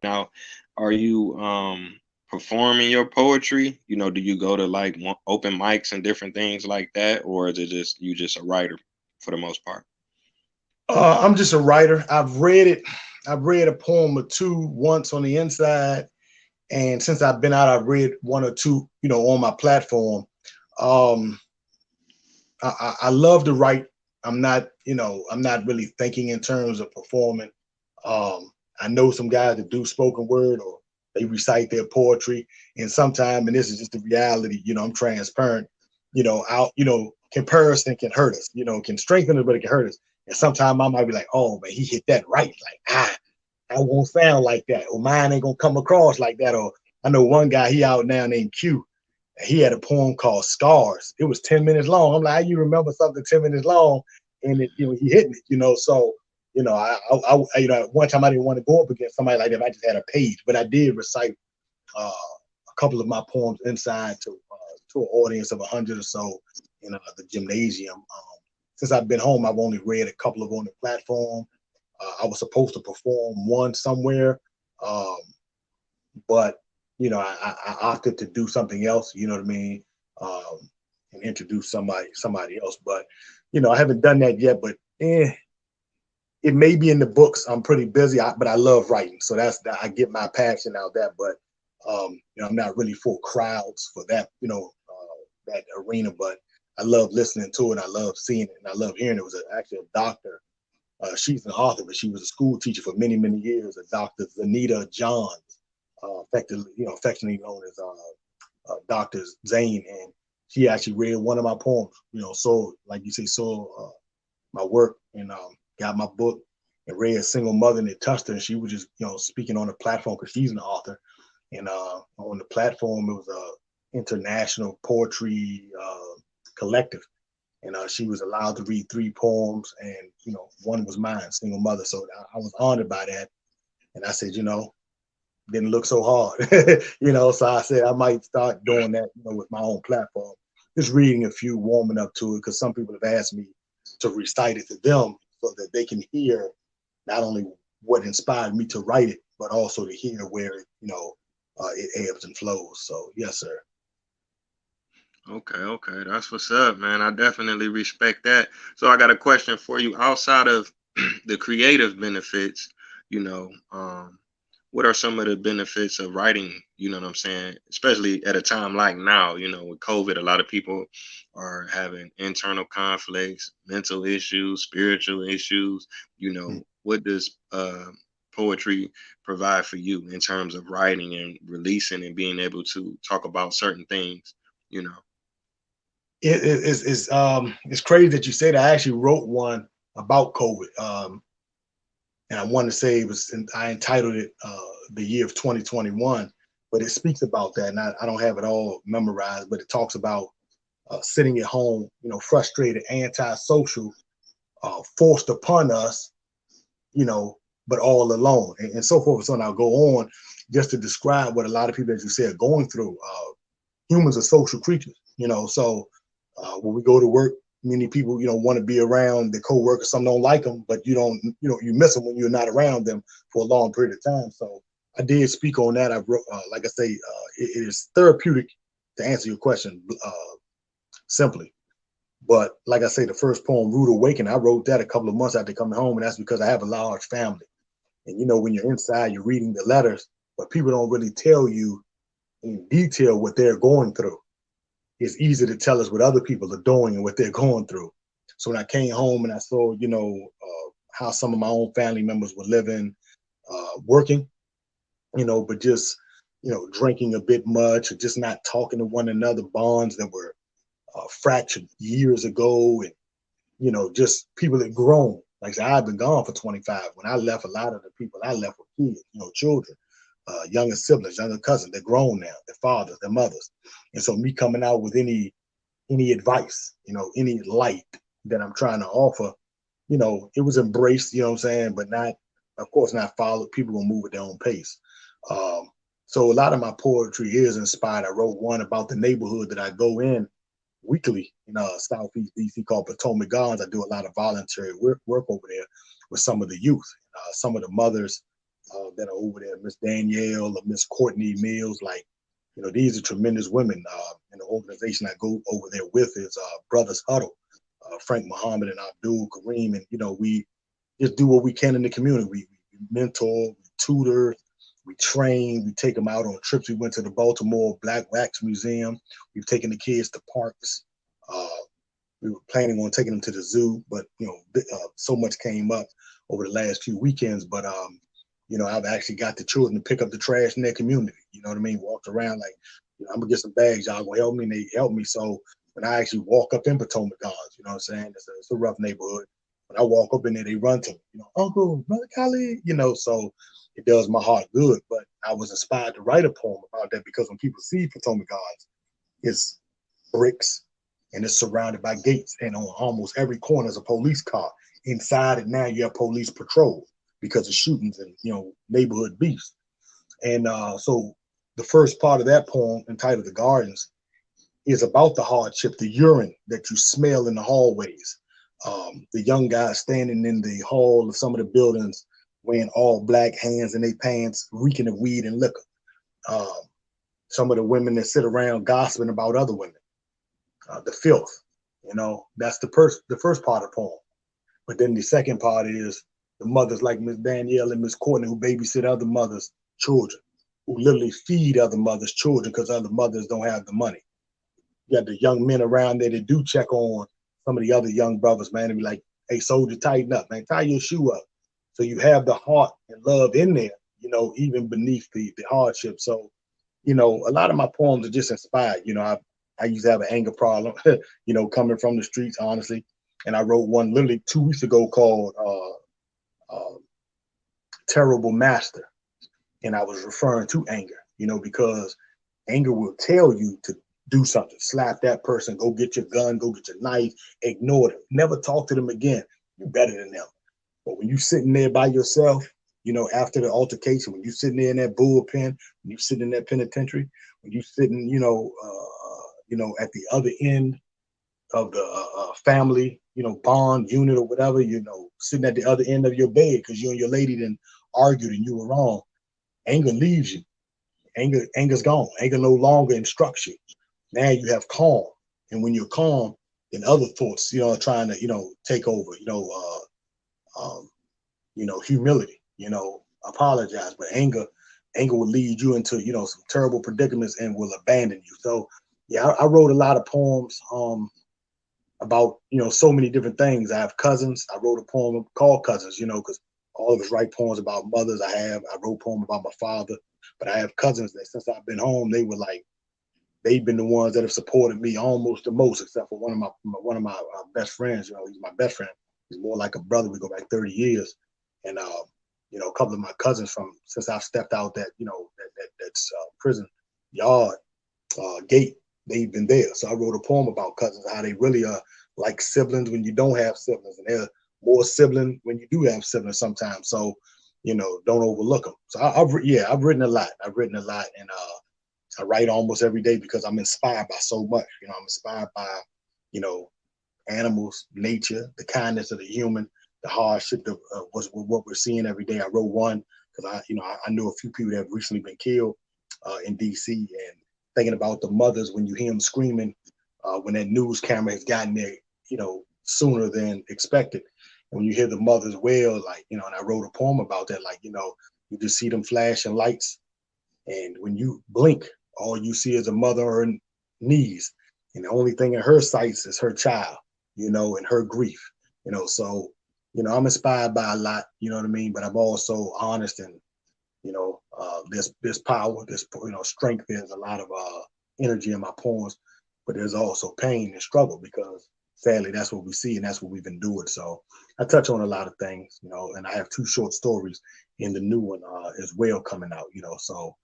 Now, are you performing your poetry? Do you go to like open mics and different things like that, or is it just you just a writer for the most part? I'm just a writer. I've read it. I've read a poem or two once on the inside, and since I've been out, I've read one or two, on my platform. Um, I love to write. I'm not really thinking in terms of performing. I know some guys that do spoken word or they recite their poetry, and sometimes, and this is just the reality. I'm transparent. Comparison can hurt us. Can strengthen us, but it can hurt us. And sometimes I might be like, oh man, he hit that right. Like I won't sound like that, or mine ain't gonna come across like that. Or I know one guy, he out now named Q. He had a poem called Scars. It was 10 minutes long. I'm like, how you remember something 10 minutes long? And he hitting it, so, one time I didn't want to go up against somebody like that. I just had a page, but I did recite a couple of my poems inside to an audience of 100 or so in the gymnasium. Since I've been home, I've only read a couple of on the platform. I was supposed to perform one somewhere, um, but I opted to do something else. You know what I mean, and introduce somebody else. But I haven't done that yet. But it may be in the books. I'm pretty busy, but I love writing, so I get my passion out of that. But I'm not really for crowds for that. That arena, but I love listening to it. I love seeing it, and I love hearing it. It was actually a doctor. She's an author, but she was a school teacher for many, many years. A Dr. Zanita Johns, affectionately known as Dr. Zane, and she actually read one of my poems. So like you say, my work and got my book and read Single Mother, and it touched her. And she was just speaking on the platform because she's an author, and on the platform it was a international poetry collective, and she was allowed to read 3 poems, and one was mine, Single Mother. So I was honored by that, and I said, didn't look so hard, So I said I might start doing that, with my own platform, just reading a few, warming up to it, because some people have asked me to recite it to them so that they can hear not only what inspired me to write it, but also to hear where it ebbs and flows. So yes, sir. Okay, okay, that's what's up, man. I definitely respect that. So I got a question for you. Outside of the creative benefits, you know, um, what are some of the benefits of writing? You know what I'm saying? Especially at a time like now, with COVID, a lot of people are having internal conflicts, mental issues, spiritual issues. What does poetry provide for you in terms of writing and releasing and being able to talk about certain things? You know. It's crazy that you say that. I actually wrote one about COVID, and I want to say I entitled it "The Year of 2021," but it speaks about that, and I don't have it all memorized, but it talks about sitting at home, frustrated, antisocial, forced upon us, you know, but all alone, and so forth and so on. I'll go on just to describe what a lot of people, as you said, are going through. Humans are social creatures, so when we go to work, many people, want to be around their coworkers. Some don't like them, but you miss them when you're not around them for a long period of time. So I did speak on that. I wrote, like I say, it is therapeutic to answer your question simply. But like I say, the first poem, Rude Awakening, I wrote that a couple of months after coming home, and that's because I have a large family. And when you're inside, you're reading the letters, but people don't really tell you in detail what they're going through. It's easy to tell us what other people are doing and what they're going through. So when I came home and I saw, how some of my own family members were living, working, but just, drinking a bit much or just not talking to one another, bonds that were fractured years ago, and just people that grown. Like I said, I've been gone for 25. When I left, a lot of the people I left were kids, children, younger siblings, younger cousins. They're grown now, their fathers, their mothers. And so me coming out with any advice, any light that I'm trying to offer, it was embraced, what I'm saying, but not, of course, not followed. People gonna move at their own pace. Um, so a lot of my poetry is inspired. I wrote one about the neighborhood that I go in weekly in Southeast DC called Potomac Gardens. I do a lot of voluntary work over there with some of the youth, some of the mothers, that are over there, Miss Danielle or Miss Courtney Mills. Like, these are tremendous women. And the organization I go over there with is Brothers Huddle, Frank Muhammad and Abdul Kareem. And, we just do what we can in the community. We mentor, we tutor, we train, we take them out on trips. We went to the Baltimore Black Wax Museum. We've taken the kids to parks. Uh, we were planning on taking them to the zoo, but so much came up over the last few weekends. But I've actually got the children to pick up the trash in their community. You know what I mean? Walked around like, I'm gonna get some bags. Y'all gonna help me? And they help me. So when I actually walk up in Potomac Gardens, you know what I'm saying? It's a rough neighborhood. When I walk up in there, they run to me. Uncle, Brother Khalid. So it does my heart good. But I was inspired to write a poem about that because when people see Potomac Gardens, it's bricks, and it's surrounded by gates, and on almost every corner is a police car. Inside it now you have police patrol because of shootings and neighborhood beefs. And so the first part of that poem, entitled "The Gardens," is about the hardship, the urine that you smell in the hallways, the young guys standing in the hall of some of the buildings wearing all black, hands in their pants, reeking of weed and liquor. Um, some of the women that sit around gossiping about other women, the filth. That's the first part of the poem. But then the second part is the mothers like Miss Danielle and Miss Courtney who babysit other mothers' children, who literally feed other mothers' children because other mothers don't have the money. You got the young men around there that do check on some of the other young brothers, man, and be like, "Hey, soldier, tighten up, man, tie your shoe up." So you have the heart and love in there, even beneath the hardship. So, a lot of my poems are just inspired. I used to have an anger problem, coming from the streets, honestly. And I wrote one literally 2 weeks ago called Terrible Master. And I was referring to anger, because anger will tell you to do something, slap that person, go get your gun, go get your knife, ignore them, never talk to them again. You're better than them. But when you're sitting there by yourself, after the altercation, when you're sitting there in that bullpen, when you're sitting in that penitentiary, when you're sitting, at the other end of the family, bond unit or whatever, sitting at the other end of your bed because you and your lady then argued and you were wrong. Anger leaves you. Anger's gone. Anger no longer instructs you. Now you have calm, and when you're calm, then other thoughts, are trying to, take over. Humility. Apologize, but anger will lead you into, some terrible predicaments and will abandon you. So, yeah, I wrote a lot of poems about, so many different things. I have cousins. I wrote a poem called Cousins, because all of us write poems about mothers. I wrote a poem about my father, but I have cousins that since I've been home, they've been the ones that have supported me almost the most, except for one of my best friends. He's my best friend. He's more like a brother. We go back 30 years, and a couple of my cousins from since I've stepped out that's prison yard gate. They've been there. So I wrote a poem about cousins, how they really are like siblings when you don't have siblings, and they're more sibling when you do have siblings sometimes. So, don't overlook them. So I've written a lot. I've written a lot, and I write almost every day because I'm inspired by so much. I'm inspired by, you know, animals, nature, the kindness of the human, the hardship of what we're seeing every day. I wrote one because I know a few people that have recently been killed in D.C. and thinking about the mothers when you hear them screaming when that news camera has gotten there, sooner than expected. And when you hear the mothers wail, and I wrote a poem about that, you just see them flashing lights, and when you blink, all you see is a mother on her knees, and the only thing in her sights is her child, and her grief, So, I'm inspired by a lot, you know what I mean. But I'm also honest, and there's power, there's strength, there's a lot of energy in my poems, but there's also pain and struggle because sadly that's what we see and that's what we've endured. So I touch on a lot of things, and I have two short stories in the new one as well coming out, So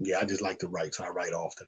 yeah, I just like to write, so I write often.